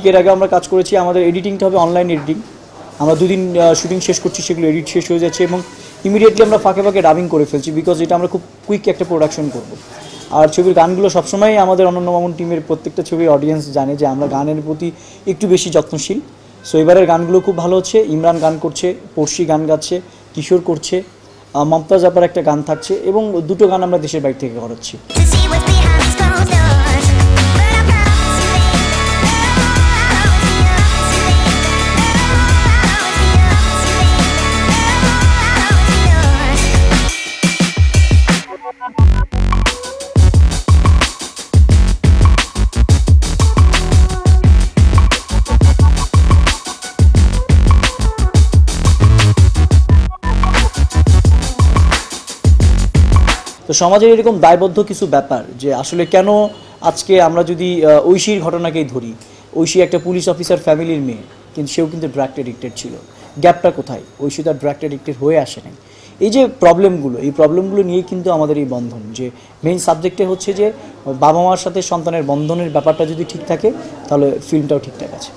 এর আগে আমরা কাজ করেছি, আমাদের এডিটিংটা হবে অনলাইন এডিটিং। আমরা 2 দিন শুটিং শেষ করছি, সেগুলো এডিট শেষ হয়ে যাচ্ছে এবং ইমিডিয়েটলি আমরা ফাঁকে ফাঁকে ডাবিং করে ফেলছি, বিকজ এটা আমরা খুব কুইক একটা প্রোডাকশন করব। আর ছবির গানগুলো সবসময় আমাদের অনন্য মামুন টিমের প্রত্যেকটা ছবির অডিয়েন্স জানে যে আমরা গানের প্রতি একটু বেশি যত্নশীল। সো এবারের গানগুলো খুব ভালো হচ্ছে। ইমরান গান করছে, পড়শি গান গাচ্ছে, কিশোর করছে, মমতাজ আপার একটা গান থাকছে এবং 2টো গান আমরা দেশের বাইরে থেকে করাচ্ছি। তো সমাজের এরকম দায়বদ্ধ কিছু ব্যাপার যে আসলে কেন আজকে আমরা যদি ঐশীর ঘটনাকেই ধরি, ঐশী একটা পুলিশ অফিসার ফ্যামিলির মেয়ে, কিন্তু সেও কিন্তু ড্রাগ এডিক্টেড ছিল। গ্যাপটা কোথায়? ঐশী তার ড্রাগ এডিক্টেড হয়ে আসে নাই। এই যে প্রবলেমগুলো নিয়েই কিন্তু আমাদের এই বন্ধন, যে মেইন সাবজেক্টে হচ্ছে যে বাবা মার সাথে সন্তানের বন্ধনের ব্যাপারটা যদি ঠিক থাকে তাহলে ফিল্মটাও ঠিকঠাক আছে।